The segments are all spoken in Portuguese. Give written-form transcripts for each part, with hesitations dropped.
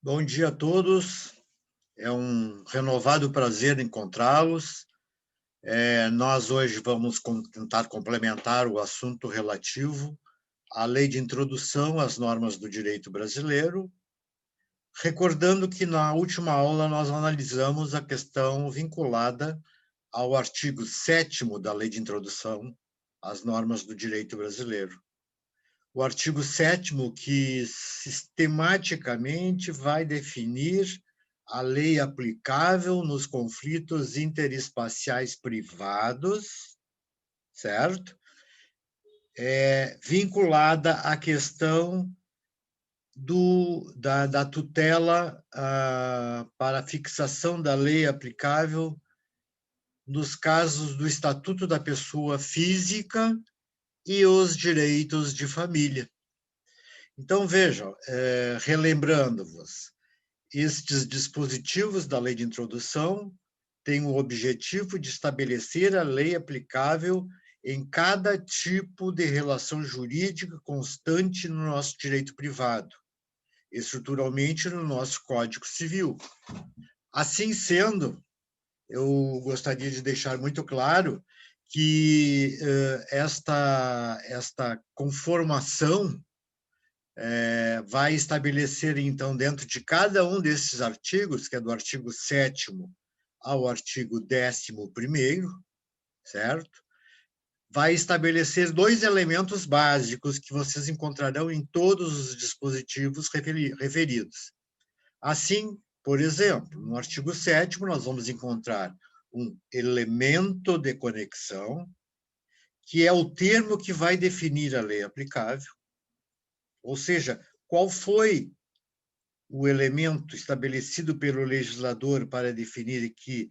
Bom dia a todos. É um renovado prazer encontrá-los. Nós hoje vamos tentar complementar o assunto relativo à Lei de Introdução às Normas do Direito Brasileiro, recordando que na última aula nós analisamos a questão vinculada ao artigo 7º da Lei de Introdução às Normas do Direito Brasileiro. O artigo 7º que sistematicamente vai definir a lei aplicável nos conflitos interespaciais privados, certo? Vinculada à questão da tutela para a fixação da lei aplicável nos casos do Estatuto da Pessoa Física e os direitos de família. Então, vejam, relembrando-vos, estes dispositivos da Lei de Introdução têm o objetivo de estabelecer a lei aplicável em cada tipo de relação jurídica constante no nosso direito privado, estruturalmente no nosso Código Civil. Assim sendo, eu gostaria de deixar muito claro que esta conformação vai estabelecer, então, dentro de cada um desses artigos, que é do artigo 7º ao artigo 11º, certo? Vai estabelecer dois elementos básicos que vocês encontrarão em todos os dispositivos referidos. Assim, por exemplo, no artigo 7º, nós vamos encontrar um elemento de conexão, que é o termo que vai definir a lei aplicável, ou seja, qual foi o elemento estabelecido pelo legislador para definir que,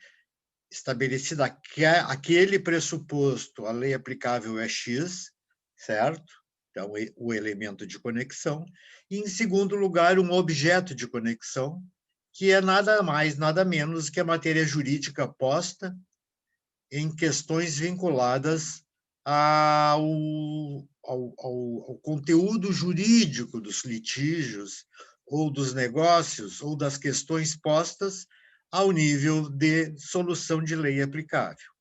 estabelecido aquele pressuposto, a lei aplicável é X, certo? Então, o elemento de conexão. E, em segundo lugar, um objeto de conexão, que é nada mais, nada menos que a matéria jurídica posta em questões vinculadas ao conteúdo jurídico dos litígios, ou dos negócios, ou das questões postas ao nível de solução de lei aplicável.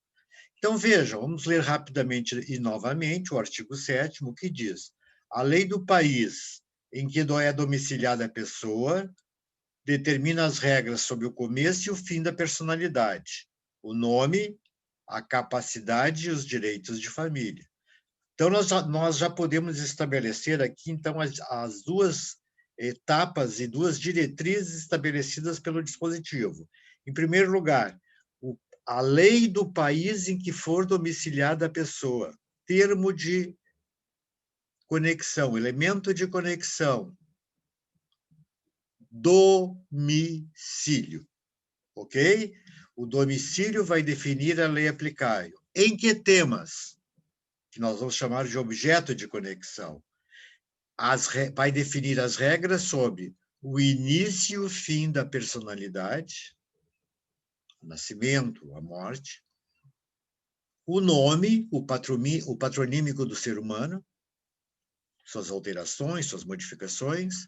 Então, vejam, vamos ler rapidamente e novamente o artigo 7º, que diz: a lei do país em que é domiciliada a pessoa determina as regras sobre o começo e o fim da personalidade, o nome, a capacidade e os direitos de família. Então, nós já podemos estabelecer aqui, então, as duas etapas e duas diretrizes estabelecidas pelo dispositivo. Em primeiro lugar, a lei do país em que for domiciliada a pessoa, termo de conexão, elemento de conexão, domicílio, ok? O domicílio vai definir a lei aplicável. Em que temas? Que nós vamos chamar de objeto de conexão. Vai definir as regras sobre o início e o fim da personalidade, o nascimento, a morte, o nome, o patronímico do ser humano, suas alterações, suas modificações,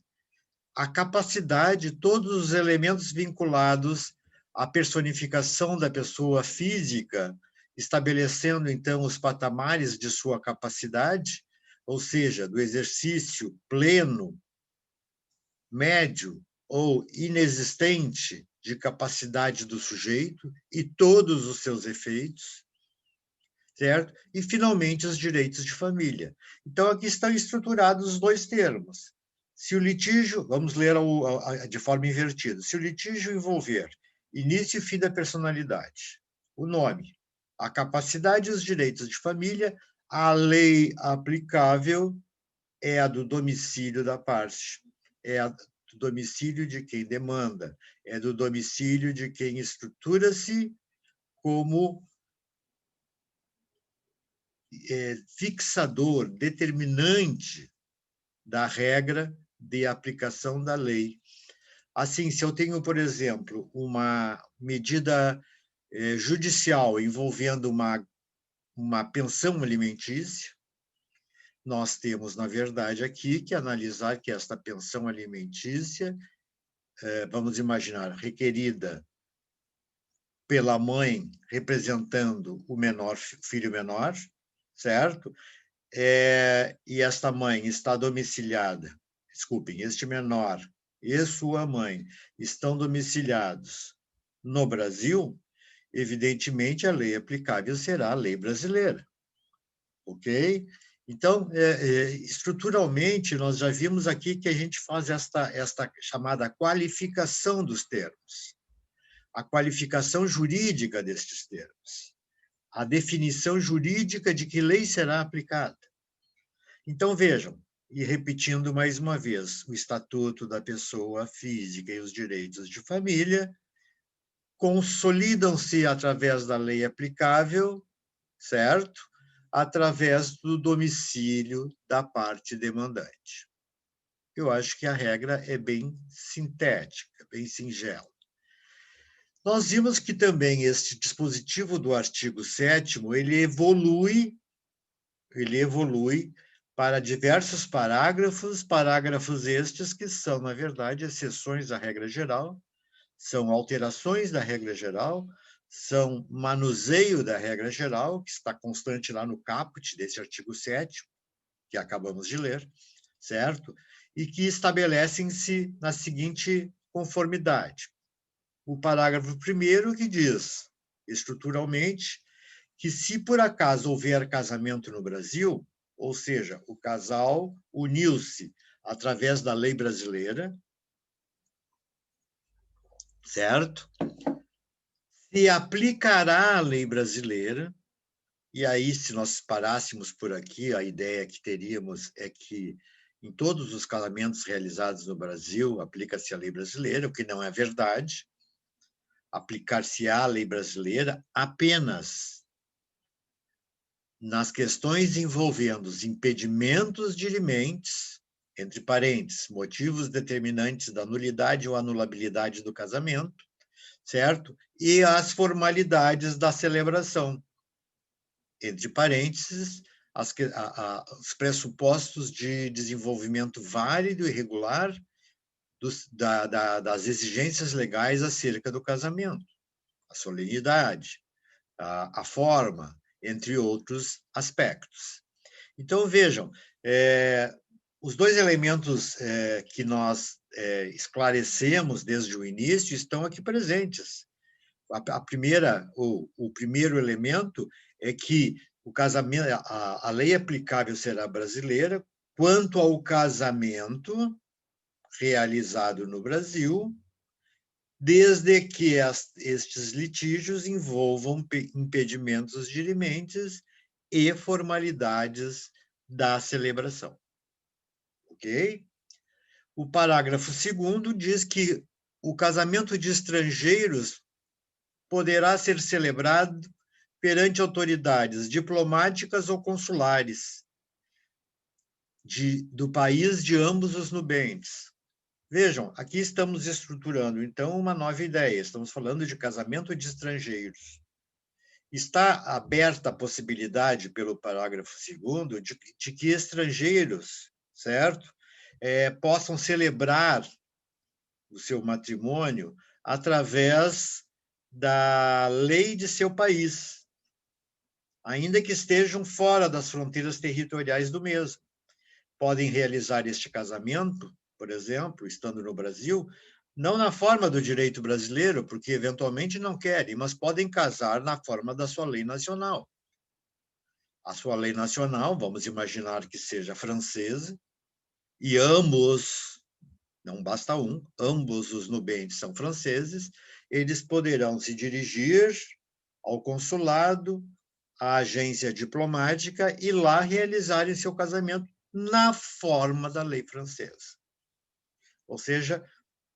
a capacidade, todos os elementos vinculados à personificação da pessoa física, estabelecendo, então, os patamares de sua capacidade, ou seja, do exercício pleno, médio ou inexistente de capacidade do sujeito e todos os seus efeitos, certo? E, finalmente, os direitos de família. Então, aqui estão estruturados os dois termos. Se o litígio, vamos ler de forma invertida, se o litígio envolver início e fim da personalidade, o nome, a capacidade e os direitos de família, a lei aplicável é a do domicílio da parte, é a do domicílio de quem demanda, é do domicílio de quem estrutura-se como fixador, determinante da regra de aplicação da lei. Assim, se eu tenho, por exemplo, uma medida judicial envolvendo uma pensão alimentícia, nós temos, na verdade, aqui que analisar que esta pensão alimentícia vamos imaginar, requerida pela mãe representando o menor, filho menor, certo? E esta mãe está domiciliada, desculpem, este menor e sua mãe estão domiciliados no Brasil, evidentemente a lei aplicável será a lei brasileira, ok? Então, estruturalmente, nós já vimos aqui que a gente faz esta chamada qualificação dos termos, a qualificação jurídica destes termos, a definição jurídica de que lei será aplicada. Então, vejam, e repetindo mais uma vez, o Estatuto da Pessoa Física e os Direitos de Família consolidam-se através da lei aplicável, certo? Através do domicílio da parte demandante. Eu acho que a regra é bem sintética, bem singela. Nós vimos que também este dispositivo do artigo 7º, ele evolui para diversos parágrafos estes que são, na verdade, exceções à regra geral, são alterações da regra geral, são manuseio da regra geral, que está constante lá no caput desse artigo 7º, que acabamos de ler, certo? E que estabelecem-se na seguinte conformidade. O parágrafo 1º que diz, estruturalmente, que se por acaso houver casamento no Brasil, ou seja, o casal uniu-se através da lei brasileira, certo? Se aplicará a lei brasileira, e aí, se nós parássemos por aqui, a ideia que teríamos é que em todos os casamentos realizados no Brasil aplica-se a lei brasileira, o que não é verdade. Aplicar-se-á a lei brasileira apenas nas questões envolvendo os impedimentos dirimentes, entre parênteses, motivos determinantes da nulidade ou anulabilidade do casamento, certo? E as formalidades da celebração, entre parênteses, os pressupostos de desenvolvimento válido e regular das exigências legais acerca do casamento, a solenidade, a forma, entre outros aspectos. Então, vejam, os dois elementos que nós esclarecemos desde o início estão aqui presentes. A primeira, o primeiro elemento é que o casamento, a lei aplicável será brasileira quanto ao casamento realizado no Brasil, desde que estes litígios envolvam impedimentos dirimentes e formalidades da celebração. Ok? O parágrafo 2º diz que o casamento de estrangeiros poderá ser celebrado perante autoridades diplomáticas ou consulares do país de ambos os nubentes. Vejam, aqui estamos estruturando, então, uma nova ideia. Estamos falando de casamento de estrangeiros. Está aberta a possibilidade, pelo parágrafo 2º, de que estrangeiros, certo? Possam celebrar o seu matrimônio através da lei de seu país, ainda que estejam fora das fronteiras territoriais do mesmo. Podem realizar este casamento, por exemplo, estando no Brasil, não na forma do direito brasileiro, porque eventualmente não querem, mas podem casar na forma da sua lei nacional. A sua lei nacional, vamos imaginar que seja francesa, e ambos, não basta um, ambos os nubentes são franceses, eles poderão se dirigir ao consulado, à agência diplomática e lá realizarem seu casamento na forma da lei francesa. Ou seja,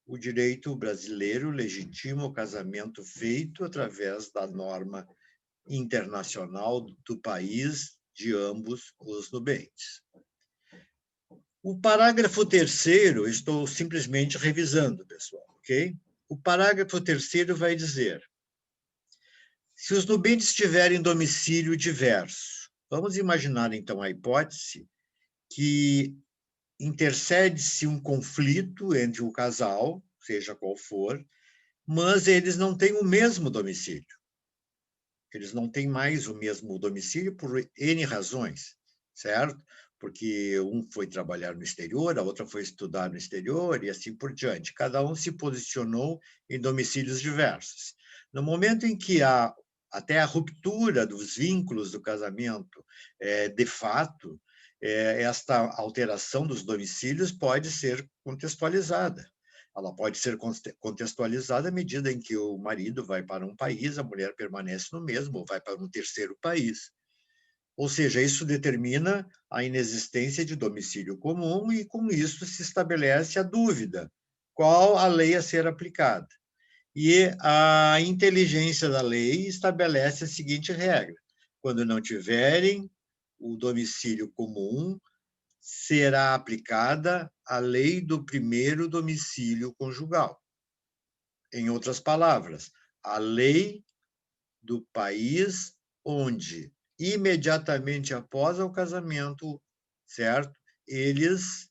o direito brasileiro legitima o casamento feito através da norma internacional do país de ambos os nubentes. O parágrafo 3º, estou simplesmente revisando, pessoal, ok? O parágrafo 3º vai dizer: se os nubentes tiverem domicílio diverso, vamos imaginar então a hipótese que intercede-se um conflito entre o casal, seja qual for, mas eles não têm o mesmo domicílio. Eles não têm mais o mesmo domicílio por N razões, certo? Porque um foi trabalhar no exterior, a outra foi estudar no exterior e assim por diante. Cada um se posicionou em domicílios diversos. No momento em que há até a ruptura dos vínculos do casamento, de fato, esta alteração dos domicílios pode ser contextualizada. Ela pode ser contextualizada à medida em que o marido vai para um país, a mulher permanece no mesmo, ou vai para um terceiro país. Ou seja, isso determina a inexistência de domicílio comum e, com isso, se estabelece a dúvida: qual a lei a ser aplicada? E a inteligência da lei estabelece a seguinte regra: quando não tiverem o domicílio comum, será aplicada a lei do primeiro domicílio conjugal. Em outras palavras, a lei do país onde, imediatamente após o casamento, certo? Eles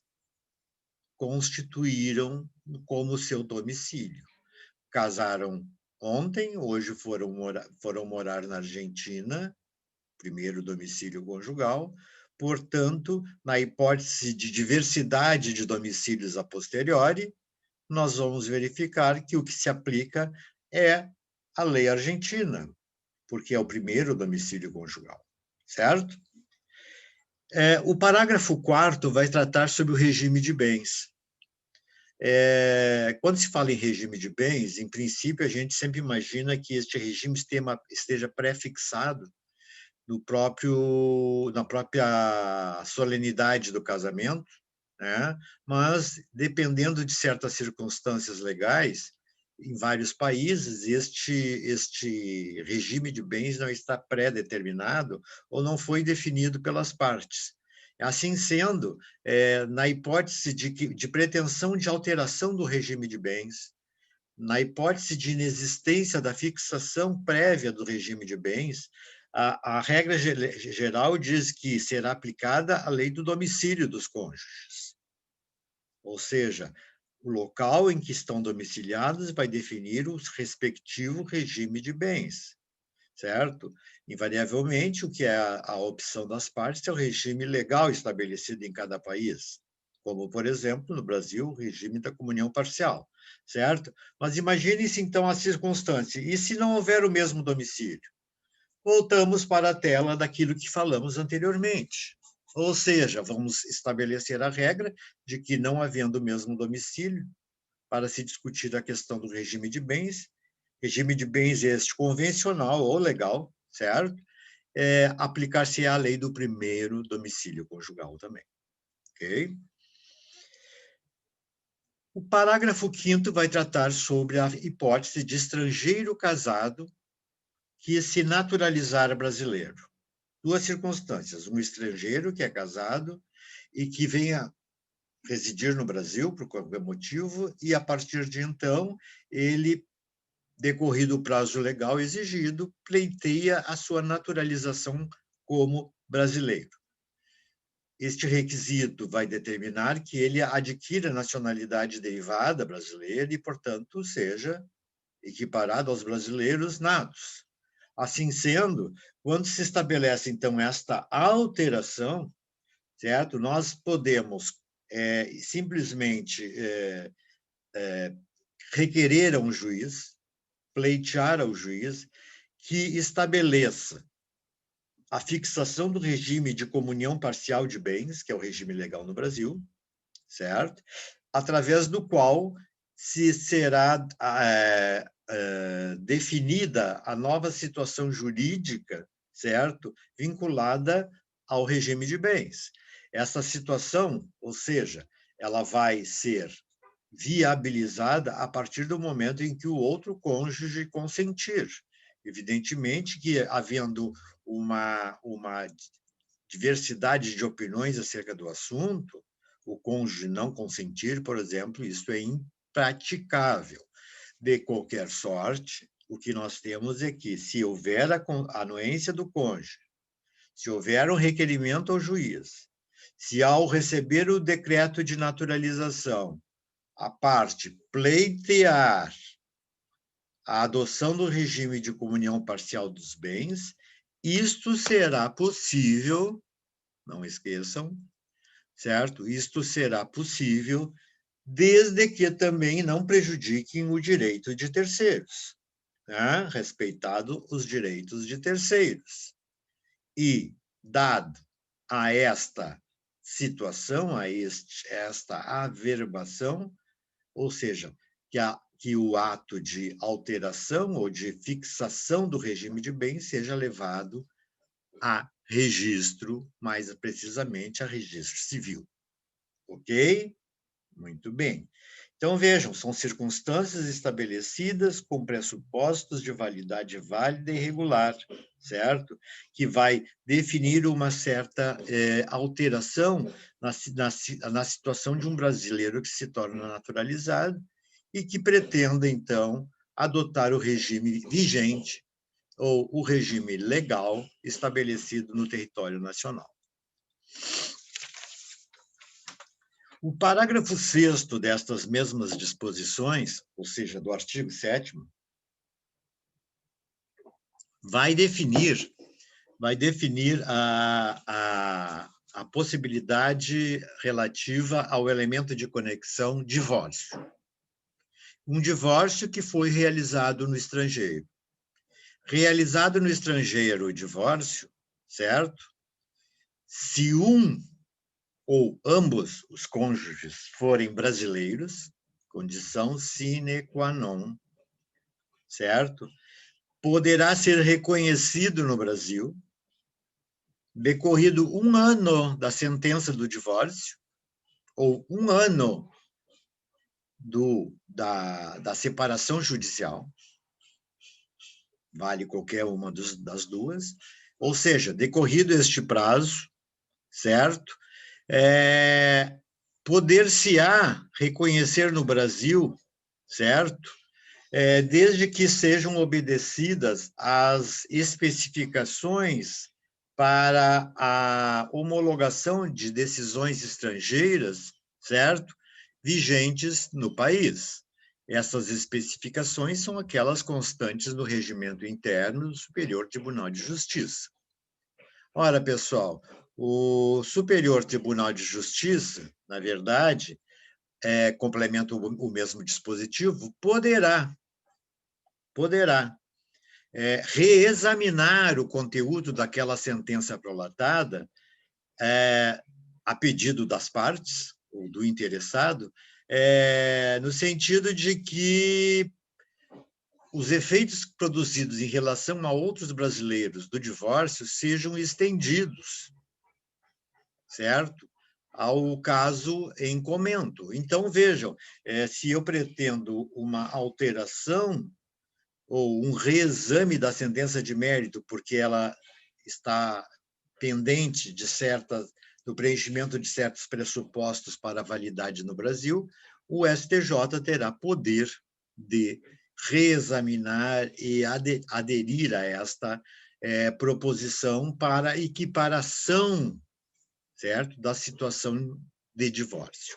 constituíram como seu domicílio. Casaram ontem, hoje foram morar na Argentina, primeiro domicílio conjugal. Portanto, na hipótese de diversidade de domicílios a posteriori, nós vamos verificar que o que se aplica é a lei argentina, porque é o primeiro domicílio conjugal, certo? O parágrafo 4º vai tratar sobre o regime de bens. Quando se fala em regime de bens, em princípio, a gente sempre imagina que este regime esteja pré-fixado na própria solenidade do casamento, né? Mas, dependendo de certas circunstâncias legais, em vários países, este regime de bens não está pré-determinado ou não foi definido pelas partes. Assim sendo, na hipótese de pretensão de alteração do regime de bens, na hipótese de inexistência da fixação prévia do regime de bens, a regra geral diz que será aplicada a lei do domicílio dos cônjuges. Ou seja, o local em que estão domiciliados vai definir o respectivo regime de bens, certo? Invariavelmente, o que é a opção das partes é o regime legal estabelecido em cada país, como, por exemplo, no Brasil, o regime da comunhão parcial, certo? Mas imagine-se, então, a circunstância, e se não houver o mesmo domicílio? Voltamos para a tela daquilo que falamos anteriormente. Ou seja, vamos estabelecer a regra de que, não havendo o mesmo domicílio, para se discutir a questão do regime de bens este convencional ou legal, certo? Aplicar-se a lei do primeiro domicílio conjugal também, ok? O parágrafo 5º vai tratar sobre a hipótese de estrangeiro casado que se naturalizar brasileiro. Duas circunstâncias: um estrangeiro que é casado e que venha residir no Brasil por qualquer motivo, e a partir de então ele, decorrido o prazo legal exigido, pleiteia a sua naturalização como brasileiro. Este requisito vai determinar que ele adquira nacionalidade derivada brasileira e, portanto, seja equiparado aos brasileiros natos. Assim sendo, quando se estabelece, então, esta alteração, certo? Nós podemos simplesmente requerer a um juiz, pleitear ao juiz, que estabeleça a fixação do regime de comunhão parcial de bens, que é o regime legal no Brasil, certo? Através do qual se será definida a nova situação jurídica, certo? Vinculada ao regime de bens. Essa situação, ou seja, ela vai ser viabilizada a partir do momento em que o outro cônjuge consentir. Evidentemente que, havendo uma diversidade de opiniões acerca do assunto, o cônjuge não consentir, por exemplo, isso é impraticável. De qualquer sorte, o que nós temos é que, se houver a anuência do cônjuge, se houver um requerimento ao juiz, se ao receber o decreto de naturalização, a parte pleitear a adoção do regime de comunhão parcial dos bens, isto será possível, não esqueçam, certo? Isto será possível desde que também não prejudiquem o direito de terceiros, né? Respeitado os direitos de terceiros. E, dado a esta situação, esta averbação, ou seja, que o ato de alteração ou de fixação do regime de bens seja levado a registro, mais precisamente a registro civil. Ok? Muito bem. Então, vejam, são circunstâncias estabelecidas com pressupostos de validade válida e regular, certo? Que vai definir uma certa alteração na situação de um brasileiro que se torna naturalizado e que pretenda, então, adotar o regime vigente ou o regime legal estabelecido no território nacional. O parágrafo 6º destas mesmas disposições, ou seja, do artigo 7º, vai definir a possibilidade relativa ao elemento de conexão divórcio. Um divórcio que foi realizado no estrangeiro. Realizado no estrangeiro o divórcio, certo? Se um ou ambos os cônjuges forem brasileiros, condição sine qua non, certo? Poderá ser reconhecido no Brasil, decorrido 1 ano da sentença do divórcio, ou 1 ano da separação judicial, vale qualquer uma das duas, ou seja, decorrido este prazo, certo? Poder-se-á reconhecer no Brasil, certo? Desde que sejam obedecidas as especificações para a homologação de decisões estrangeiras, certo? Vigentes no país. Essas especificações são aquelas constantes no regimento interno do Superior Tribunal de Justiça. Ora, pessoal, o Superior Tribunal de Justiça, na verdade, complementa o mesmo dispositivo, poderá reexaminar o conteúdo daquela sentença prolatada a pedido das partes, ou do interessado, no sentido de que os efeitos produzidos em relação a outros brasileiros do divórcio sejam estendidos, certo? Ao caso em comento. Então, vejam, se eu pretendo uma alteração ou um reexame da sentença de mérito, porque ela está pendente do preenchimento de certos pressupostos para a validade no Brasil, o STJ terá poder de reexaminar e aderir a esta proposição para equiparação, certo, da situação de divórcio.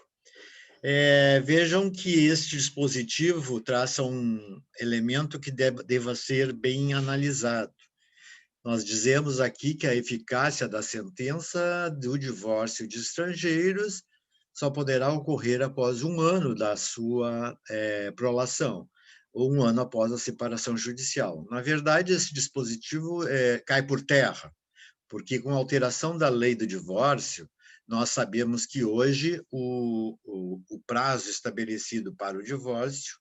Vejam que este dispositivo traça um elemento que deva ser bem analisado. Nós dizemos aqui que a eficácia da sentença do divórcio de estrangeiros só poderá ocorrer após 1 ano da sua prolação, ou 1 ano após a separação judicial. Na verdade, esse dispositivo cai por terra, porque com a alteração da lei do divórcio, nós sabemos que hoje o prazo estabelecido para o divórcio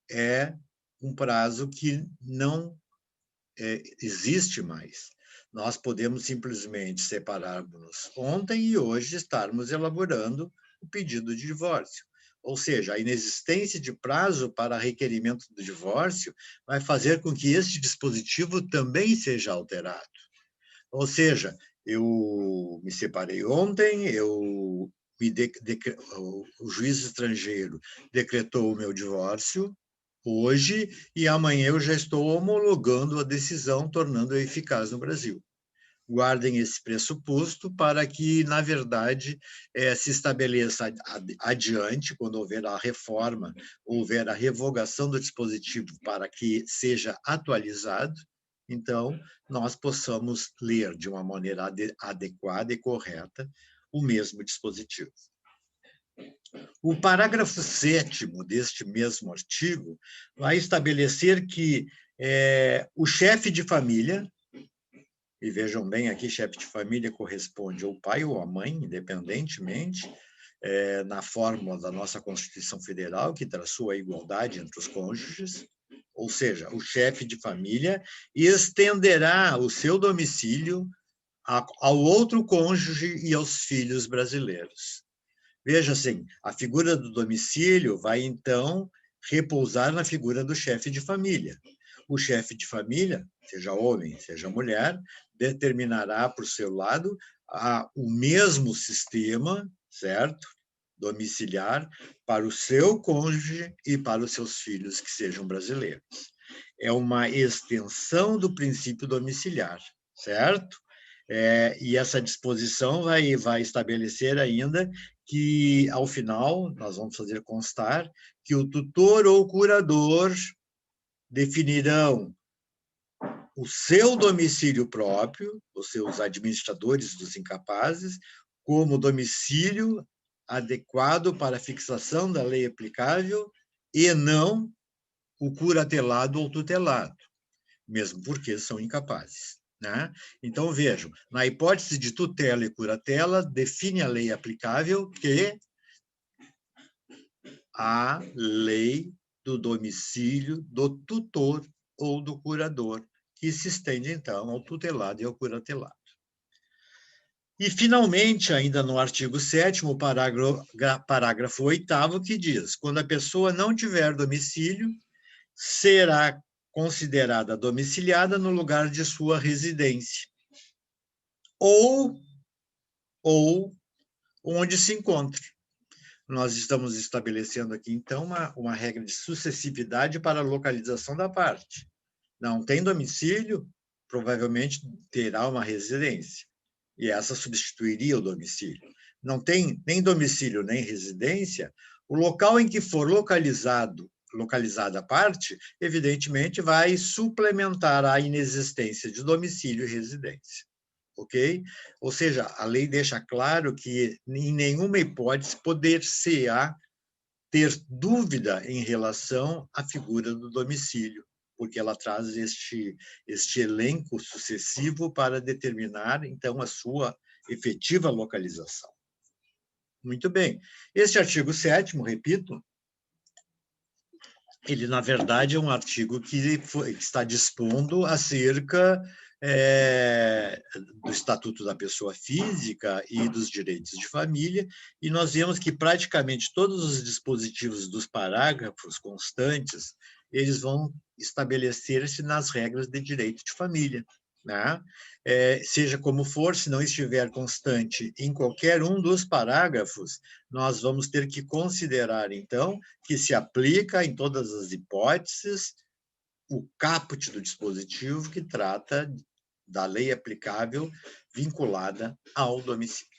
é um prazo que não existe mais. Nós podemos simplesmente separarmos ontem e hoje estarmos elaborando o pedido de divórcio. Ou seja, a inexistência de prazo para requerimento do divórcio vai fazer com que este dispositivo também seja alterado. Ou seja, eu me separei ontem, o juiz estrangeiro decretou o meu divórcio hoje e amanhã eu já estou homologando a decisão, tornando-a eficaz no Brasil. Guardem esse pressuposto para que, na verdade, se estabeleça adiante, quando houver a reforma, houver a revogação do dispositivo para que seja atualizado, então, nós possamos ler de uma maneira adequada e correta o mesmo dispositivo. O parágrafo 7º deste mesmo artigo vai estabelecer que o chefe de família, e vejam bem, aqui chefe de família corresponde ao pai ou à mãe, independentemente, na fórmula da nossa Constituição Federal, que traçou a igualdade entre os cônjuges, ou seja, o chefe de família estenderá o seu domicílio ao outro cônjuge e aos filhos brasileiros. Veja assim, a figura do domicílio vai, então, repousar na figura do chefe de família. O chefe de família, seja homem, seja mulher, determinará por seu lado o mesmo sistema, certo? Domiciliar para o seu cônjuge e para os seus filhos que sejam brasileiros. É uma extensão do princípio domiciliar, certo? E essa disposição vai estabelecer ainda que, ao final, nós vamos fazer constar que o tutor ou curador definirão o seu domicílio próprio, os seus administradores dos incapazes, como domicílio adequado para a fixação da lei aplicável e não o curatelado ou tutelado, mesmo porque são incapazes. Né? Então, vejam, na hipótese de tutela e curatela, define a lei aplicável que a lei do domicílio do tutor ou do curador, que se estende, então, ao tutelado e ao curatelado. E, finalmente, ainda no artigo 7º, parágrafo 8º, que diz: quando a pessoa não tiver domicílio, será considerada domiciliada no lugar de sua residência, ou onde se encontre. Nós estamos estabelecendo aqui, então, uma regra de sucessividade para a localização da parte. Não tem domicílio, provavelmente terá uma residência, e essa substituiria o domicílio. Não tem nem domicílio nem residência, o local em que for localizada a parte, evidentemente, vai suplementar a inexistência de domicílio e residência. Ok? Ou seja, a lei deixa claro que, em nenhuma hipótese, poder-se-á ter dúvida em relação à figura do domicílio, porque ela traz este elenco sucessivo para determinar, então, a sua efetiva localização. Muito bem. Este artigo 7º, repito, ele, na verdade, é um artigo que está dispondo acerca do Estatuto da Pessoa Física e dos direitos de família, e nós vemos que praticamente todos os dispositivos dos parágrafos constantes, eles vão estabelecer-se nas regras de direito de família. Né? Seja como for, se não estiver constante em qualquer um dos parágrafos, nós vamos ter que considerar, então, que se aplica em todas as hipóteses o caput do dispositivo que trata da lei aplicável vinculada ao domicílio.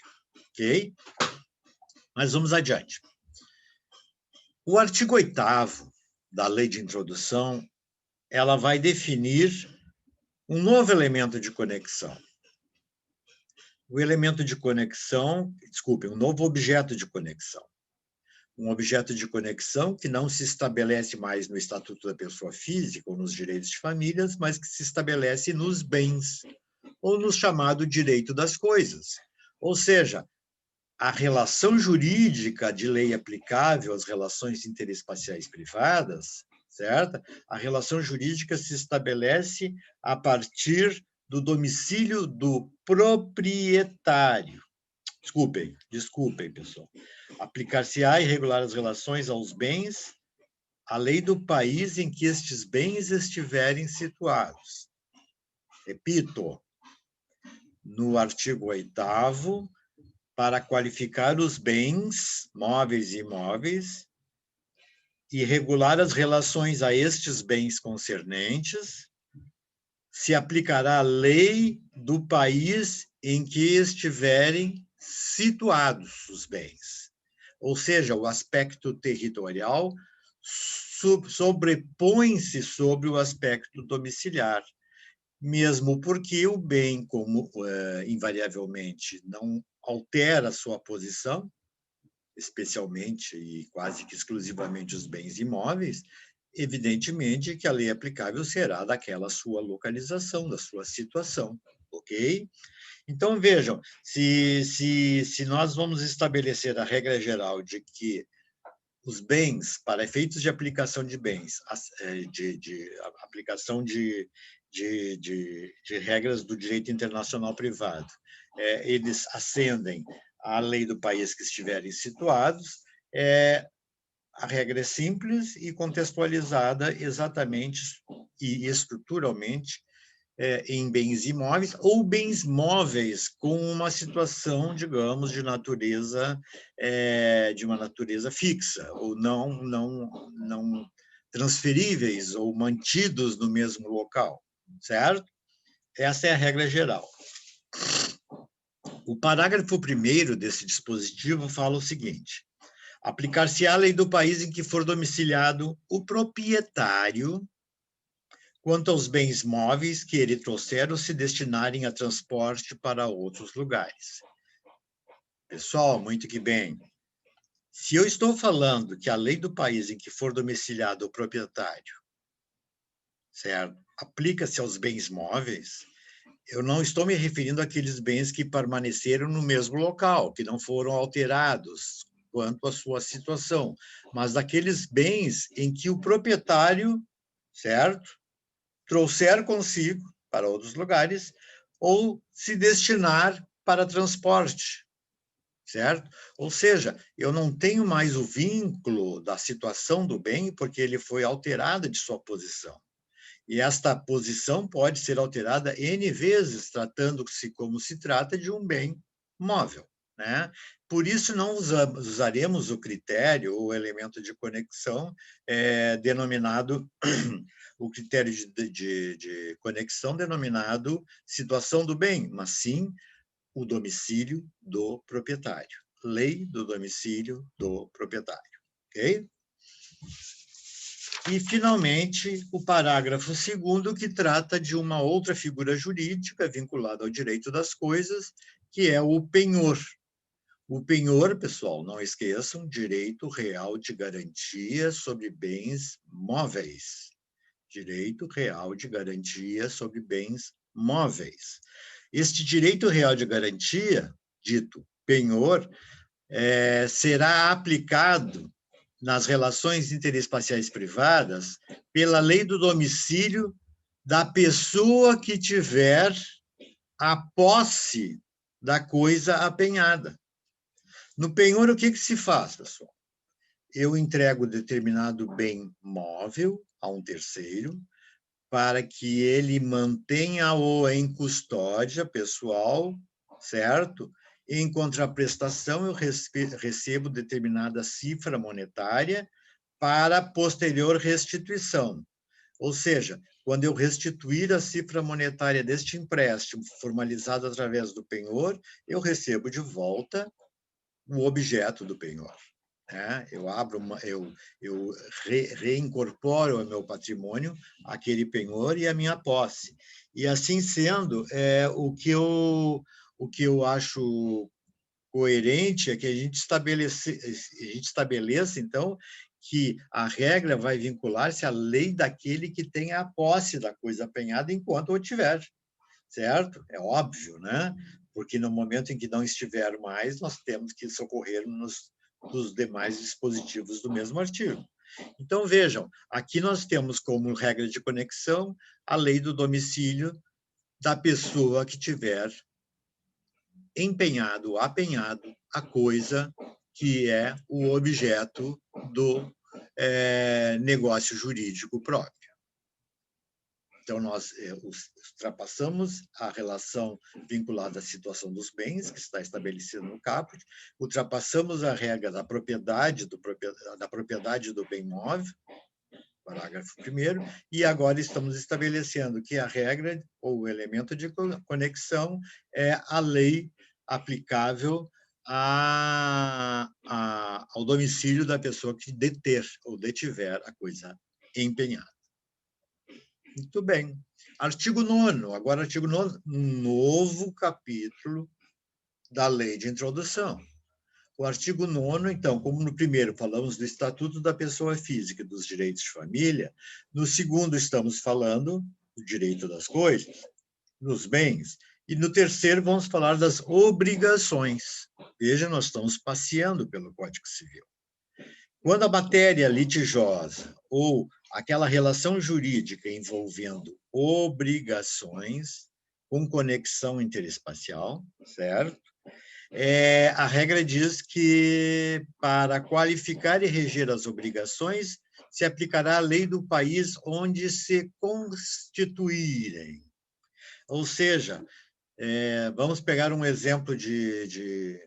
Ok? Mas vamos adiante. O artigo 8º da lei de introdução, ela vai definir um novo elemento de conexão. O elemento de conexão, desculpe, um novo objeto de conexão. Um objeto de conexão que não se estabelece mais no Estatuto da Pessoa Física ou nos direitos de famílias, mas que se estabelece nos bens, ou no chamado direito das coisas. Ou seja, a relação jurídica de lei aplicável às relações interespaciais privadas, certo? A relação jurídica se estabelece a partir do domicílio do proprietário. Desculpem, pessoal. Aplicar-se-á e regular as relações aos bens, a lei do país em que estes bens estiverem situados. Repito, no artigo 8º, para qualificar os bens móveis e imóveis e regular as relações a estes bens concernentes, se aplicará a lei do país em que estiverem situados os bens. Ou seja, o aspecto territorial sobrepõe-se sobre o aspecto domiciliar, mesmo porque o bem, como invariavelmente não altera sua posição, especialmente e quase que exclusivamente os bens imóveis, evidentemente que a lei aplicável será daquela sua localização, da sua situação, ok? Então, vejam, se nós vamos estabelecer a regra geral de que os bens, para efeitos de aplicação de bens, de aplicação de regras do direito internacional privado, eles ascendem à lei do país que estiverem situados, a regra é simples e contextualizada exatamente e estruturalmente em bens imóveis ou bens móveis com uma situação, digamos, de uma natureza fixa ou não transferíveis ou mantidos no mesmo local, certo? Essa é a regra geral. O parágrafo 1º desse dispositivo fala o seguinte: aplicar-se-á a lei do país em que for domiciliado o proprietário quanto aos bens móveis que ele trouxer ou se destinarem a transporte para outros lugares. Pessoal, muito que bem. Se eu estou falando que a lei do país em que for domiciliado o proprietário, certo, aplica-se aos bens móveis, eu não estou me referindo àqueles bens que permaneceram no mesmo local, que não foram alterados quanto à sua situação, mas daqueles bens em que o proprietário, certo, trouxer consigo para outros lugares ou se destinar para transporte, certo? Ou seja, eu não tenho mais o vínculo da situação do bem porque ele foi alterado de sua posição. E esta posição pode ser alterada N vezes, tratando-se como se trata de um bem móvel, né? Por isso, não usaremos o critério ou elemento de conexão denominado, o critério de conexão denominado situação do bem, mas sim o domicílio do proprietário. Lei do domicílio do proprietário, ok? E, finalmente, o parágrafo 2º, que trata de uma outra figura jurídica vinculada ao direito das coisas, que é o penhor. O penhor, pessoal, não esqueçam, direito real de garantia sobre bens móveis. Direito real de garantia sobre bens móveis. Este direito real de garantia, dito penhor, será aplicado nas relações interespaciais privadas pela lei do domicílio da pessoa que tiver a posse da coisa apenhada. No penhor, o que se faz, pessoal? Eu entrego determinado bem móvel a um terceiro para que ele mantenha-o em custódia pessoal, certo? Em contraprestação, eu recebo determinada cifra monetária para posterior restituição. Ou seja, quando eu restituir a cifra monetária deste empréstimo formalizado através do penhor, eu recebo de volta o objeto do penhor. Eu reincorporo ao meu patrimônio aquele penhor e a minha posse. E, assim sendo, o que eu acho coerente é que a gente estabeleça, então, que a regra vai vincular-se à lei daquele que tem a posse da coisa apenhada enquanto eu tiver, certo? É óbvio, né? Porque no momento em que não estiver mais, nós temos que socorrer-nos dos demais dispositivos do mesmo artigo. Então, vejam, aqui nós temos como regra de conexão a lei do domicílio da pessoa que tiver empenhado ou apenhado a coisa que é o objeto do negócio jurídico próprio. Então, nós ultrapassamos a relação vinculada à situação dos bens, que está estabelecida no caput, ultrapassamos a regra da propriedade do bem móvel, parágrafo 1º, e agora estamos estabelecendo que a regra ou o elemento de conexão é a lei aplicável ao domicílio da pessoa que deter ou detiver a coisa empenhada. Muito bem. Artigo 9º, agora artigo 9º, novo capítulo da lei de introdução. O artigo 9º, então, como no primeiro falamos do Estatuto da Pessoa Física e dos direitos de família, no segundo estamos falando do direito das coisas, dos bens, e no terceiro vamos falar das obrigações. Veja, nós estamos passeando pelo Código Civil. Quando a matéria litigiosa ou aquela relação jurídica envolvendo obrigações com conexão interespacial, certo? A regra diz que, para qualificar e reger as obrigações, se aplicará a lei do país onde se constituírem. Ou seja, vamos pegar um exemplo de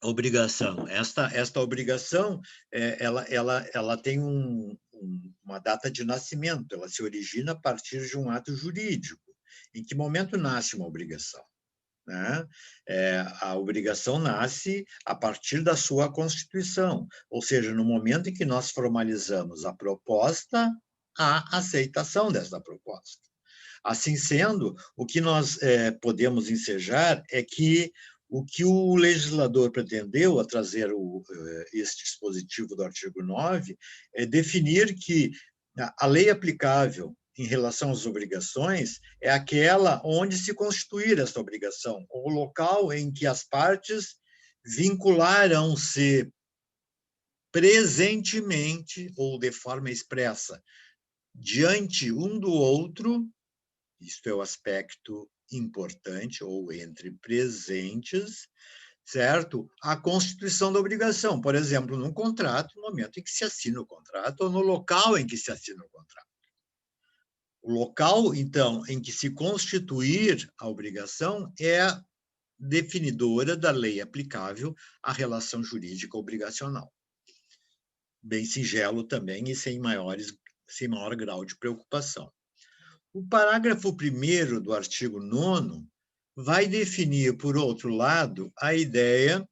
obrigação. Esta obrigação, ela tem uma data de nascimento, ela se origina a partir de um ato jurídico. Em que momento nasce uma obrigação? Né? A obrigação nasce a partir da sua Constituição, ou seja, no momento em que nós formalizamos a proposta, a aceitação dessa proposta. Assim sendo, o que nós podemos ensejar é que o que o legislador pretendeu a trazer este dispositivo do artigo 9 é definir que a lei aplicável em relação às obrigações é aquela onde se constituir esta obrigação, ou o local em que as partes vincularam-se presentemente ou de forma expressa diante um do outro, isto é o aspecto importante, ou entre presentes, certo? A constituição da obrigação, por exemplo, num contrato, no momento em que se assina o contrato, ou no local em que se assina o contrato. O local, então, em que se constituir a obrigação é a definidora da lei aplicável à relação jurídica obrigacional. Bem singelo também e sem maior grau de preocupação. O parágrafo 1º do artigo 9º vai definir, por outro lado, a ideia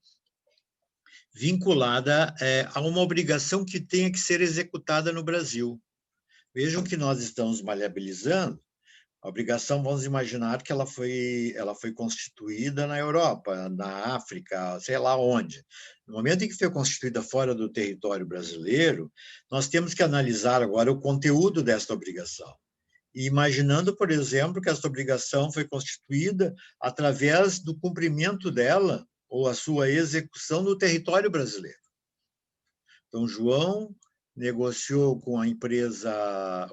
vinculada a uma obrigação que tenha que ser executada no Brasil. Vejam que nós estamos maleabilizando. A obrigação, vamos imaginar que ela foi constituída na Europa, na África, sei lá onde. No momento em que foi constituída fora do território brasileiro, nós temos que analisar agora o conteúdo desta obrigação. E imaginando, por exemplo, que esta obrigação foi constituída através do cumprimento dela ou a sua execução no território brasileiro. Então, João negociou com uma empresa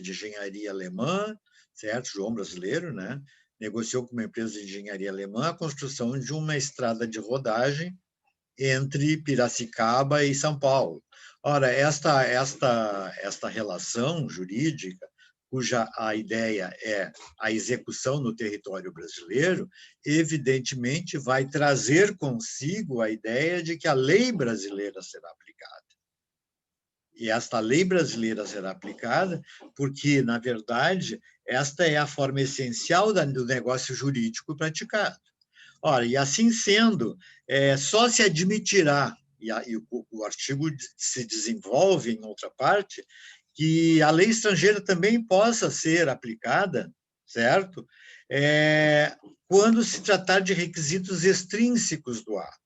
de engenharia alemã, certo? João brasileiro, né? Negociou com uma empresa de engenharia alemã a construção de uma estrada de rodagem entre Piracicaba e São Paulo. Ora, esta relação jurídica, cuja a ideia é a execução no território brasileiro, evidentemente vai trazer consigo a ideia de que a lei brasileira será aplicada. E esta lei brasileira será aplicada porque, na verdade, esta é a forma essencial do negócio jurídico praticado. Ora, e assim sendo, só se admitirá, e o artigo se desenvolve em outra parte, que a lei estrangeira também possa ser aplicada, certo? Quando se tratar de requisitos extrínsecos do ato.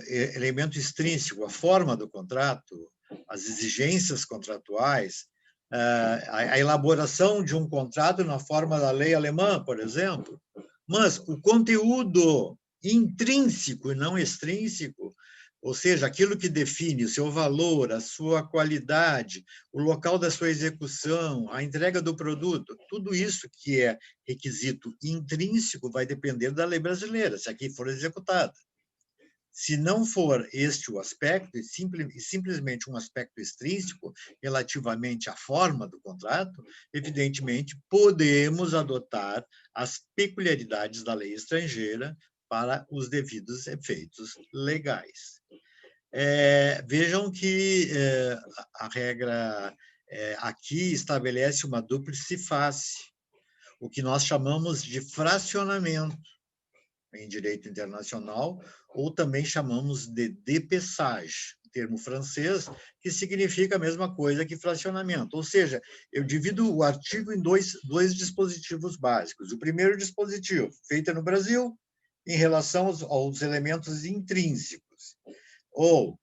Elemento extrínseco, a forma do contrato, as exigências contratuais, a elaboração de um contrato na forma da lei alemã, por exemplo, mas o conteúdo intrínseco e não extrínseco, ou seja, aquilo que define o seu valor, a sua qualidade, o local da sua execução, a entrega do produto, tudo isso que é requisito intrínseco vai depender da lei brasileira, se aqui for executada. Se não for este o aspecto, e simplesmente um aspecto extrínseco relativamente à forma do contrato, evidentemente, podemos adotar as peculiaridades da lei estrangeira para os devidos efeitos legais. Vejam que a regra aqui estabelece uma dúplice face, o que nós chamamos de fracionamento em direito internacional, ou também chamamos de dépeçage, termo francês, que significa a mesma coisa que fracionamento. Ou seja, eu divido o artigo em dois dispositivos básicos. O primeiro dispositivo, feita no Brasil, em relação aos elementos intrínsecos, ou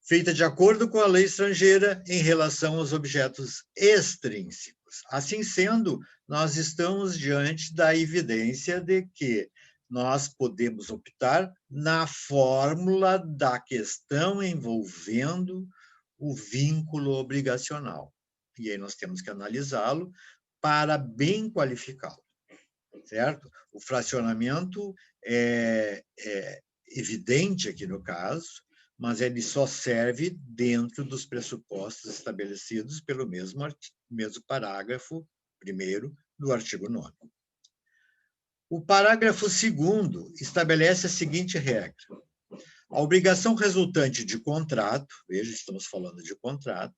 feita de acordo com a lei estrangeira em relação aos objetos extrínsecos. Assim sendo, nós estamos diante da evidência de que nós podemos optar na fórmula da questão envolvendo o vínculo obrigacional. E aí nós temos que analisá-lo para bem qualificá-lo, certo? O fracionamento é evidente aqui no caso, mas ele só serve dentro dos pressupostos estabelecidos pelo mesmo parágrafo 1º do artigo 9º. O parágrafo 2º estabelece a seguinte regra: a obrigação resultante de contrato, veja, estamos falando de contrato,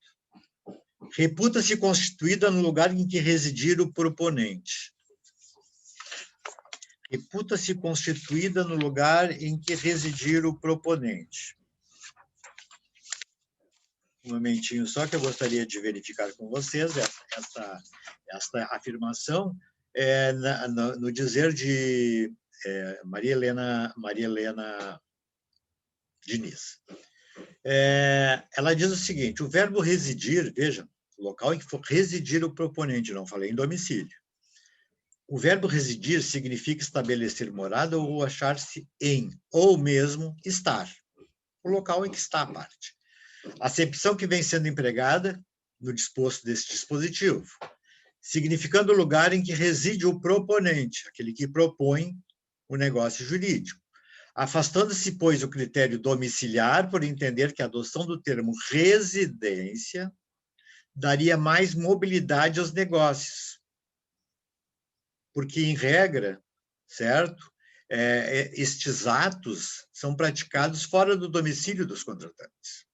reputa-se constituída no lugar em que residir o proponente. Reputa-se constituída no lugar em que residir o proponente. Um momentinho só que eu gostaria de verificar com vocês esta afirmação no dizer de Maria Helena Diniz. Ela diz o seguinte: o verbo residir, veja, o local em que for residir o proponente, não falei em domicílio. O verbo residir significa estabelecer morada ou achar-se em, ou mesmo estar, o local em que está a parte. Acepção que vem sendo empregada no disposto desse dispositivo, significando o lugar em que reside o proponente, aquele que propõe o negócio jurídico. Afastando-se, pois, o critério domiciliar, por entender que a adoção do termo residência daria mais mobilidade aos negócios. Porque, em regra, certo? Estes atos são praticados fora do domicílio dos contratantes.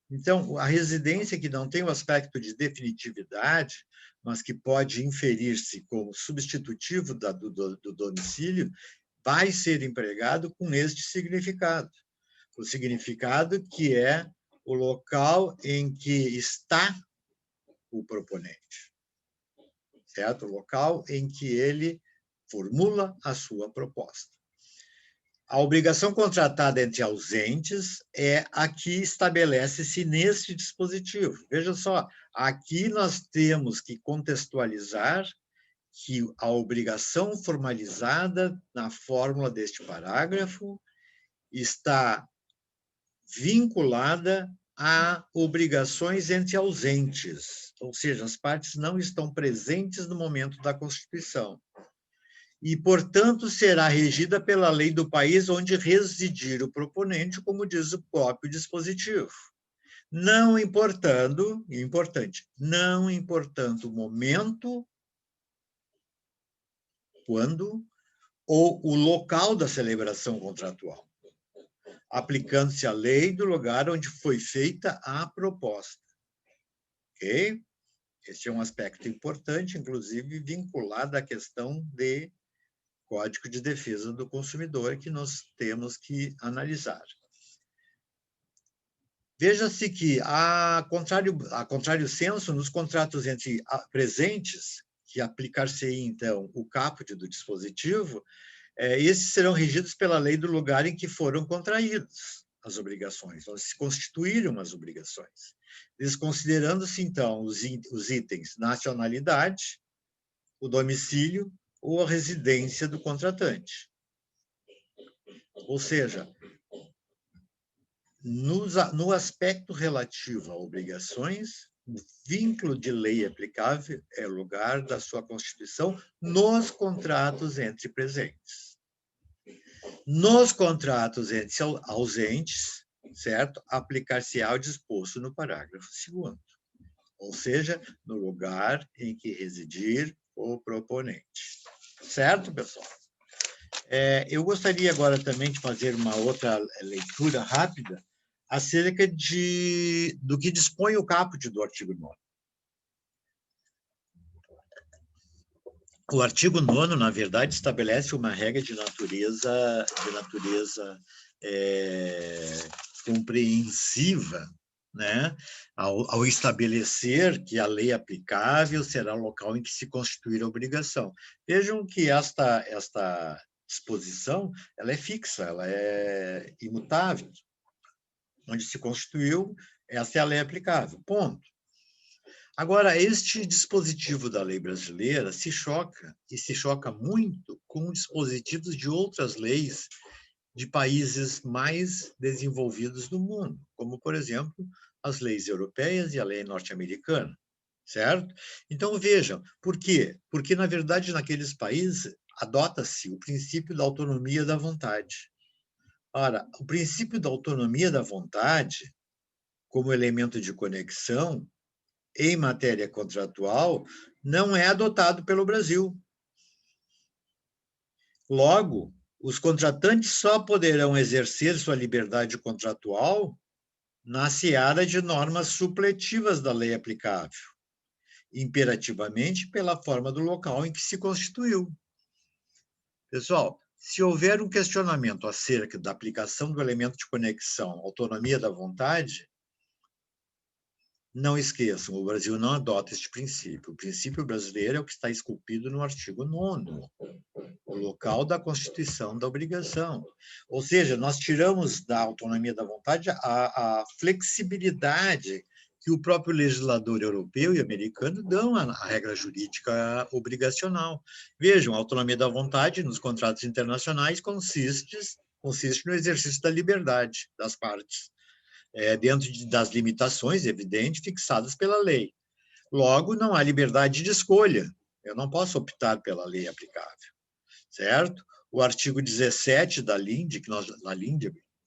Então, a residência que não tem o aspecto de definitividade, mas que pode inferir-se como substitutivo do domicílio, vai ser empregado com este significado. O significado que é o local em que está o proponente, certo? O local em que ele formula a sua proposta. A obrigação contratada entre ausentes é a que estabelece-se neste dispositivo. Veja só, aqui nós temos que contextualizar que a obrigação formalizada na fórmula deste parágrafo está vinculada a obrigações entre ausentes, ou seja, as partes não estão presentes no momento da constituição. E, portanto, será regida pela lei do país onde residir o proponente, como diz o próprio dispositivo. Não importando, importante, não importando o momento, quando, ou o local da celebração contratual, aplicando-se a lei do lugar onde foi feita a proposta. Ok? Este é um aspecto importante, inclusive vinculado à questão de Código de Defesa do Consumidor, que nós temos que analisar. Veja-se que, a contrário senso, nos contratos entre presentes, que aplicar-se então o caput do dispositivo, esses serão regidos pela lei do lugar em que foram contraídas as obrigações, ou se constituíram as obrigações, desconsiderando-se, então, os itens nacionalidade, o domicílio ou a residência do contratante. Ou seja, no aspecto relativo a obrigações, o vínculo de lei aplicável é o lugar da sua constituição nos contratos entre presentes. Nos contratos entre ausentes, certo? Aplicar-se-á o disposto no parágrafo 2º, ou seja, no lugar em que residir o proponente. Certo, pessoal? Eu gostaria agora também de fazer uma outra leitura rápida acerca do que dispõe o caput do artigo 9º. O artigo 9º, na verdade, estabelece uma regra de natureza compreensiva, né? Ao estabelecer que a lei aplicável será o local em que se constituir a obrigação. Vejam que esta disposição ela é fixa, ela é imutável. Onde se constituiu, essa é a lei aplicável. Ponto. Agora, este dispositivo da lei brasileira se choca muito com dispositivos de outras leis de países mais desenvolvidos do mundo, como, por exemplo, as leis europeias e a lei norte-americana, certo? Então, vejam, por quê? Porque, na verdade, naqueles países adota-se o princípio da autonomia da vontade. Ora, o princípio da autonomia da vontade, como elemento de conexão, em matéria contratual, não é adotado pelo Brasil. Logo, os contratantes só poderão exercer sua liberdade contratual na seara de normas supletivas da lei aplicável, imperativamente pela forma do local em que se constituiu. Pessoal, se houver um questionamento acerca da aplicação do elemento de conexão, autonomia da vontade, não esqueçam, o Brasil não adota este princípio. O princípio brasileiro é o que está esculpido no artigo 9º, o local da constituição da obrigação. Ou seja, nós tiramos da autonomia da vontade a flexibilidade que o próprio legislador europeu e americano dão à regra jurídica obrigacional. Vejam, a autonomia da vontade nos contratos internacionais consiste no exercício da liberdade das partes, dentro das limitações, evidente, fixadas pela lei. Logo, não há liberdade de escolha. Eu não posso optar pela lei aplicável, certo? O artigo 17 da LINDE,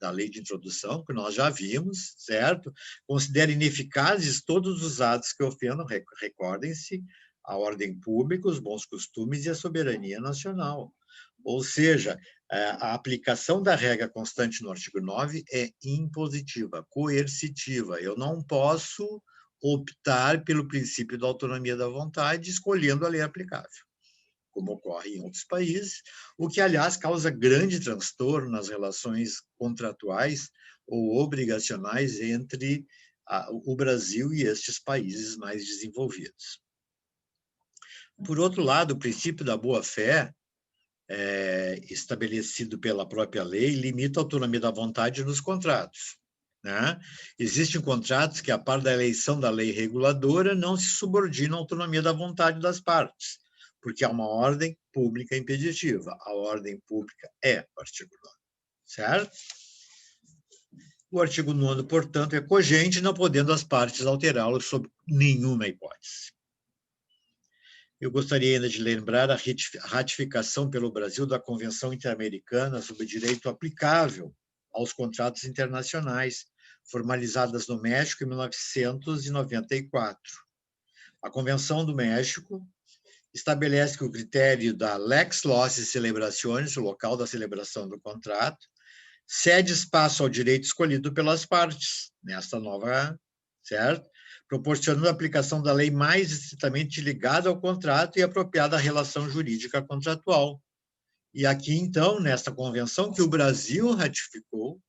da Lei de Introdução, que nós já vimos, certo? Considera ineficazes todos os atos que ofendam, recordem-se, a ordem pública, os bons costumes e a soberania nacional. Ou seja, a aplicação da regra constante no artigo 9 é impositiva, coercitiva. Eu não posso optar pelo princípio da autonomia da vontade escolhendo a lei aplicável, como ocorre em outros países, o que, aliás, causa grande transtorno nas relações contratuais ou obrigacionais entre o Brasil e estes países mais desenvolvidos. Por outro lado, o princípio da boa-fé, estabelecido pela própria lei, limita a autonomia da vontade nos contratos, né? Existem contratos que, a par da eleição da lei reguladora, não se subordinam à autonomia da vontade das partes, porque há uma ordem pública impeditiva. A ordem pública é o artigo 9º, certo? O artigo 9º, portanto, é cogente, não podendo as partes alterá-lo sob nenhuma hipótese. Eu gostaria ainda de lembrar a ratificação pelo Brasil da Convenção Interamericana sobre Direito Aplicável aos Contratos Internacionais, formalizadas no México em 1994. A Convenção do México estabelece que o critério da lex loci celebrationis, o local da celebração do contrato, cede espaço ao direito escolhido pelas partes, nesta nova, certo? Proporcionando a aplicação da lei mais estritamente ligada ao contrato e apropriada à relação jurídica contratual. E aqui, então, nesta convenção que o Brasil ratificou,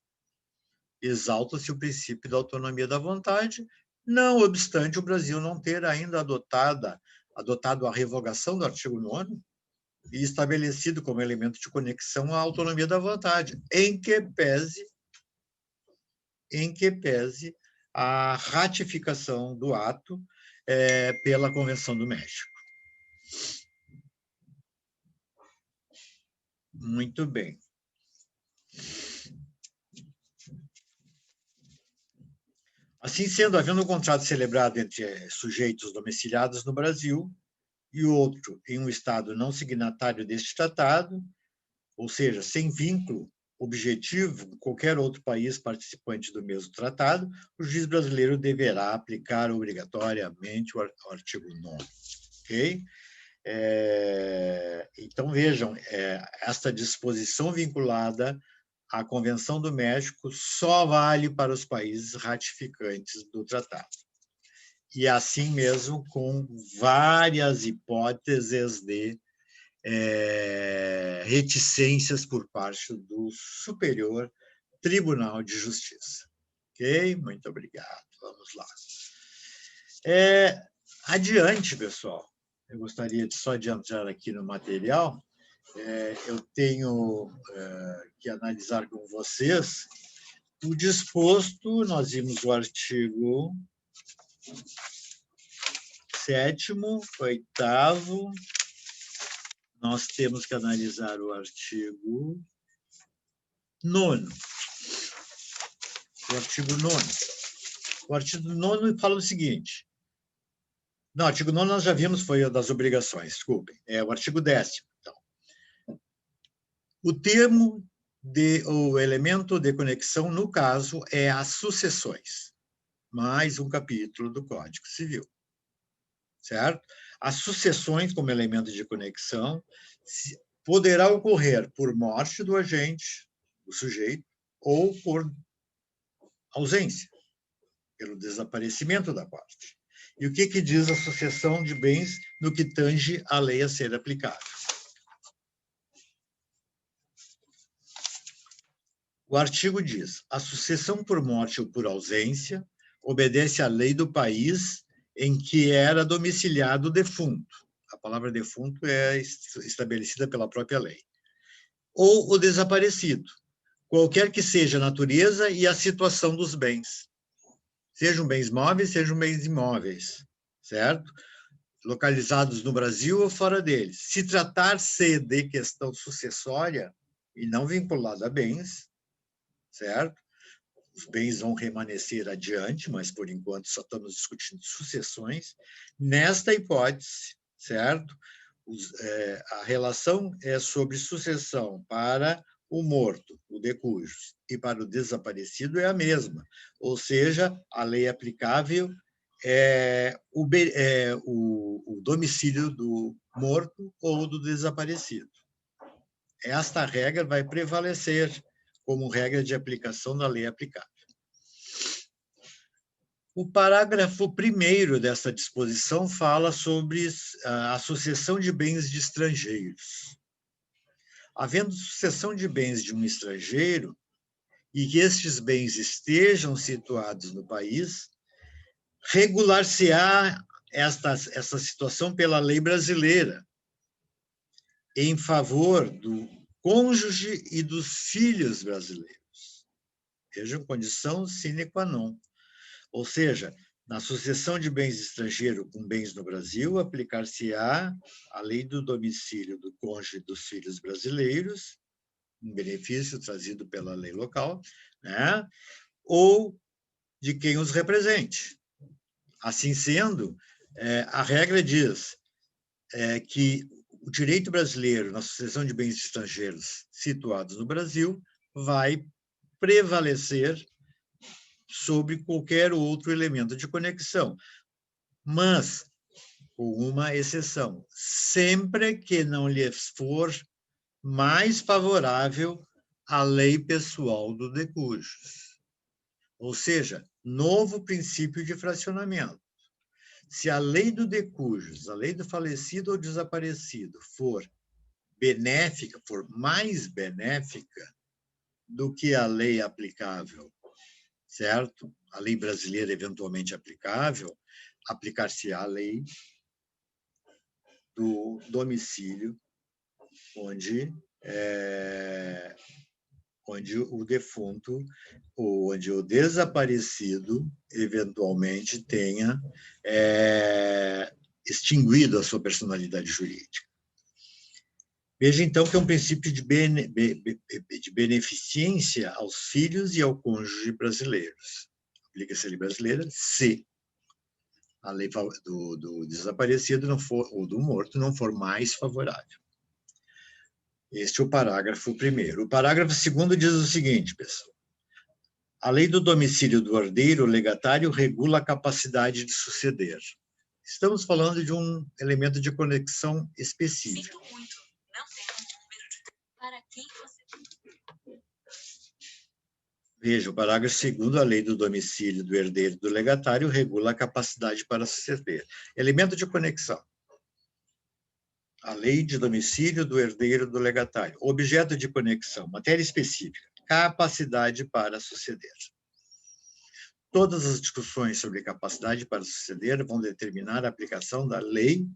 exalta-se o princípio da autonomia da vontade, não obstante o Brasil não ter ainda adotado a revogação do artigo 9º e estabelecido como elemento de conexão a autonomia da vontade, em que pese a ratificação do ato pela Convenção do México. Muito bem. Assim sendo, havendo um contrato celebrado entre sujeitos domiciliados no Brasil e outro em um Estado não signatário deste tratado, ou seja, sem vínculo objetivo com qualquer outro país participante do mesmo tratado, o juiz brasileiro deverá aplicar obrigatoriamente o artigo 9º. Okay? Então, vejam, esta disposição vinculada à Convenção do México só vale para os países ratificantes do tratado. E assim mesmo com várias hipóteses de reticências por parte do Superior Tribunal de Justiça. Ok? Muito obrigado. Vamos lá. Adiante, pessoal. Eu gostaria de só adiantar aqui no material. Eu tenho que analisar com vocês o disposto, nós vimos o artigo 7º, 8º, nós temos que analisar o artigo 9º. O artigo 9º. O artigo 9º fala o seguinte. Não, o artigo 9º nós já vimos, foi o das obrigações, desculpem. É o artigo 10º. Então. O termo o elemento de conexão, no caso, é as sucessões. Mais um capítulo do Código Civil. Certo? As sucessões como elemento de conexão poderá ocorrer por morte do agente, do sujeito, ou por ausência, pelo desaparecimento da parte. E o que diz a sucessão de bens no que tange à lei a ser aplicável? O artigo diz: a sucessão por morte ou por ausência obedece à lei do país em que era domiciliado o defunto. A palavra defunto é estabelecida pela própria lei. Ou o desaparecido, qualquer que seja a natureza e a situação dos bens. Sejam bens móveis, sejam bens imóveis, certo? Localizados no Brasil ou fora dele. Se tratar-se de questão sucessória e não vinculada a bens, certo? Os bens vão permanecer adiante, mas por enquanto só estamos discutindo sucessões. Nesta hipótese, certo? A relação é sobre sucessão para o morto, o de cujos, e para o desaparecido é a mesma. Ou seja, a lei aplicável é o domicílio do morto ou do desaparecido. Esta regra vai prevalecer como regra de aplicação da lei aplicável. O parágrafo 1º dessa disposição fala sobre a sucessão de bens de estrangeiros. Havendo sucessão de bens de um estrangeiro e que estes bens estejam situados no país, regular-se-á essa situação pela lei brasileira, em favor do cônjuge e dos filhos brasileiros. Vejam, condição sine qua non. Ou seja, na sucessão de bens estrangeiros com bens no Brasil, aplicar-se-á a lei do domicílio do cônjuge e dos filhos brasileiros, um benefício trazido pela lei local, né? Ou de quem os represente. Assim sendo, a regra diz que o direito brasileiro na sucessão de bens estrangeiros situados no Brasil vai prevalecer sobre qualquer outro elemento de conexão, mas com uma exceção, sempre que não lhe for mais favorável a lei pessoal do de cujos. Ou seja, novo princípio de fracionamento. Se a lei do de cujos, a lei do falecido ou desaparecido, for benéfica, for mais benéfica do que a lei aplicável, certo? A lei brasileira eventualmente aplicável, aplicar-se-á a lei do domicílio onde o defunto ou onde o desaparecido eventualmente tenha extinguido a sua personalidade jurídica. Veja, então, que é um princípio de beneficência aos filhos e ao cônjuge brasileiros. Aplica-se a lei brasileira se a lei do desaparecido não for, ou do morto não for mais favorável. Este é o parágrafo 1º. O parágrafo 2º diz o seguinte, pessoal. A lei do domicílio do herdeiro legatário regula a capacidade de suceder. Estamos falando de um elemento de conexão específico. Sinto muito, não tenho um número de... Para quem você... Veja, o parágrafo 2º, a lei do domicílio do herdeiro e do legatário regula a capacidade para suceder. Elemento de conexão. A lei de domicílio do herdeiro e do legatário. Objeto de conexão, matéria específica, capacidade para suceder. Todas as discussões sobre capacidade para suceder vão determinar a aplicação da lei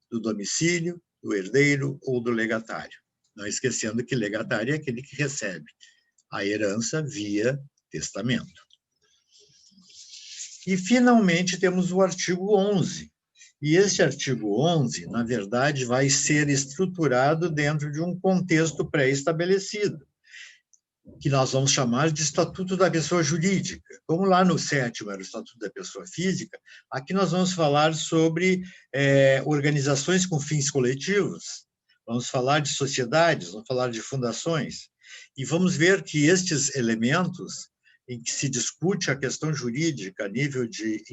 do domicílio, do herdeiro ou do legatário. Não esquecendo que legatário é aquele que recebe a herança via testamento. E, finalmente, temos o artigo 11. E este artigo 11, na verdade, vai ser estruturado dentro de um contexto pré-estabelecido, que nós vamos chamar de Estatuto da Pessoa Jurídica. Como lá no 7º era o Estatuto da Pessoa Física, aqui nós vamos falar sobre organizações com fins coletivos, vamos falar de sociedades, vamos falar de fundações, e vamos ver que estes elementos em que se discute a questão jurídica a nível de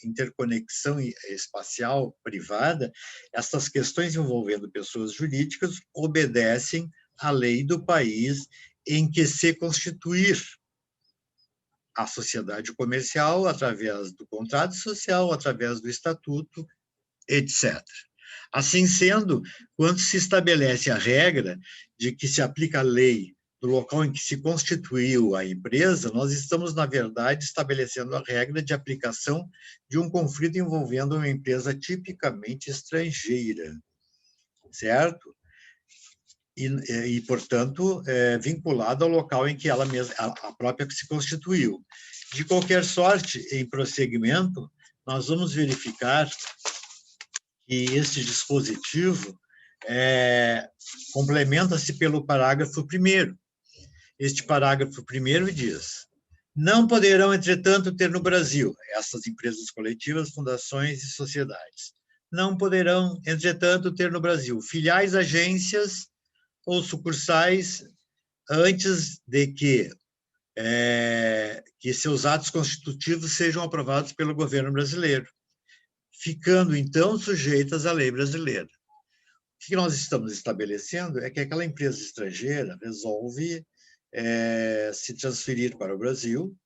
interconexão espacial privada, essas questões envolvendo pessoas jurídicas obedecem à lei do país em que se constituir a sociedade comercial através do contrato social, através do estatuto, etc. Assim sendo, quando se estabelece a regra de que se aplica a lei no local em que se constituiu a empresa, nós estamos, na verdade, estabelecendo a regra de aplicação de um conflito envolvendo uma empresa tipicamente estrangeira, certo? Portanto, vinculada ao local em que ela mesma, a própria que se constituiu. De qualquer sorte, em prosseguimento, nós vamos verificar que este dispositivo complementa-se pelo parágrafo 1º. Este parágrafo 1º diz: não poderão, entretanto, ter no Brasil, essas empresas coletivas, fundações e sociedades, não poderão, entretanto, ter no Brasil filiais, agências ou sucursais antes de que seus atos constitutivos sejam aprovados pelo governo brasileiro, ficando, então, sujeitas à lei brasileira. O que nós estamos estabelecendo é que aquela empresa estrangeira resolve se transferir para o Brasil,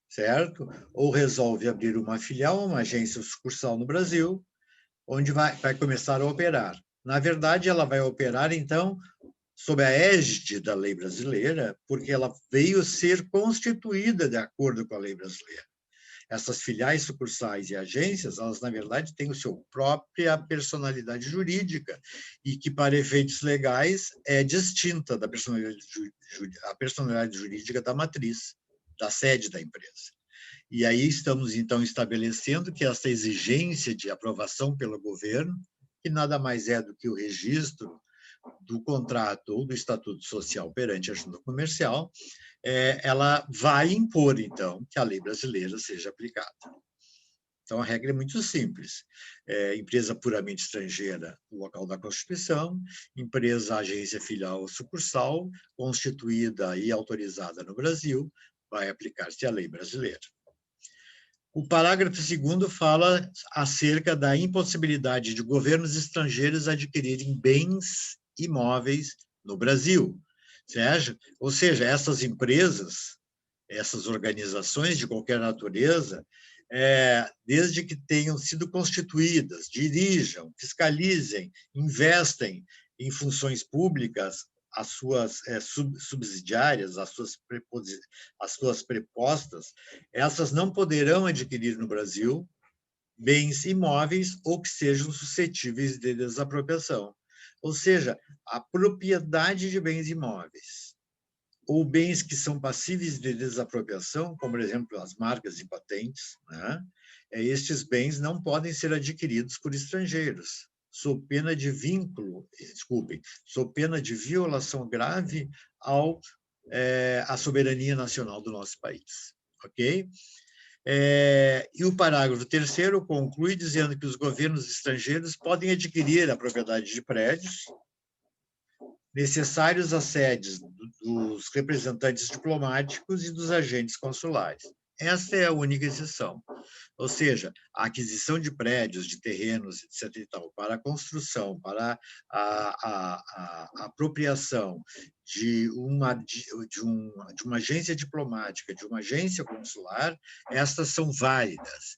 certo? Ou resolve abrir uma filial, uma agência ou sucursal no Brasil, onde vai começar a operar. Na verdade, ela vai operar, então, sob a égide da lei brasileira, porque ela veio ser constituída de acordo com a lei brasileira. Essas filiais, sucursais e agências, elas, na verdade, têm a sua própria personalidade jurídica e que, para efeitos legais, é distinta da personalidade jurídica da matriz, da sede da empresa. E aí estamos, então, estabelecendo que essa exigência de aprovação pelo governo, que nada mais é do que o registro do contrato ou do estatuto social perante a junta comercial, ela vai impor, então, que a lei brasileira seja aplicada. Então, a regra é muito simples. Empresa puramente estrangeira no local da Constituição, empresa, agência, filial ou sucursal, constituída e autorizada no Brasil, vai aplicar-se a lei brasileira. O parágrafo 2º fala acerca da impossibilidade de governos estrangeiros adquirirem bens imóveis no Brasil. Ou seja, essas empresas, essas organizações de qualquer natureza, desde que tenham sido constituídas, dirijam, fiscalizem, investem em funções públicas, as suas subsidiárias, as suas prepostas, essas não poderão adquirir no Brasil bens imóveis ou que sejam suscetíveis de desapropriação. Ou seja, a propriedade de bens imóveis ou bens que são passíveis de desapropriação, como, por exemplo, as marcas e patentes, né? Estes bens não podem ser adquiridos por estrangeiros, sob pena de sob pena de violação grave à soberania nacional do nosso país, ok? E o parágrafo 3º conclui dizendo que os governos estrangeiros podem adquirir a propriedade de prédios necessários às sedes dos representantes diplomáticos e dos agentes consulares, Esta é a única exceção. Ou seja, a aquisição de prédios, de terrenos, etc. e tal, para a construção, para a apropriação de uma agência diplomática, de uma agência consular, estas são válidas,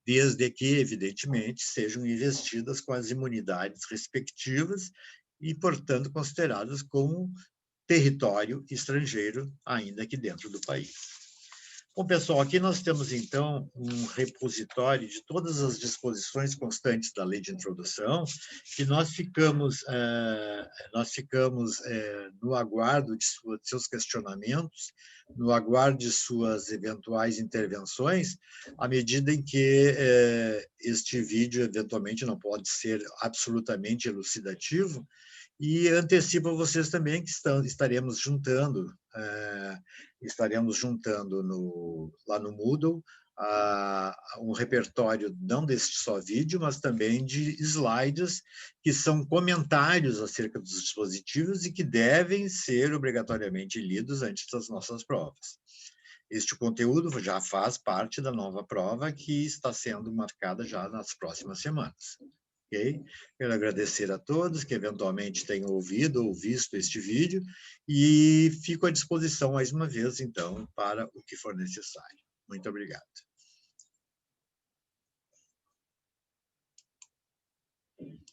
desde que, evidentemente, sejam investidas com as imunidades respectivas e, portanto, consideradas como território estrangeiro, ainda que dentro do país. Bom, pessoal, aqui nós temos, então, um repositório de todas as disposições constantes da lei de introdução, que nós ficamos no aguardo de seus questionamentos, no aguardo de suas eventuais intervenções, à medida em que este vídeo, eventualmente, não pode ser absolutamente elucidativo, e antecipo a vocês também que estaremos juntando lá no Moodle um repertório não deste só vídeo, mas também de slides que são comentários acerca dos dispositivos e que devem ser obrigatoriamente lidos antes das nossas provas. Este conteúdo já faz parte da nova prova que está sendo marcada já nas próximas semanas. Ok? Quero agradecer a todos que eventualmente tenham ouvido ou visto este vídeo e fico à disposição mais uma vez, então, para o que for necessário. Muito obrigado.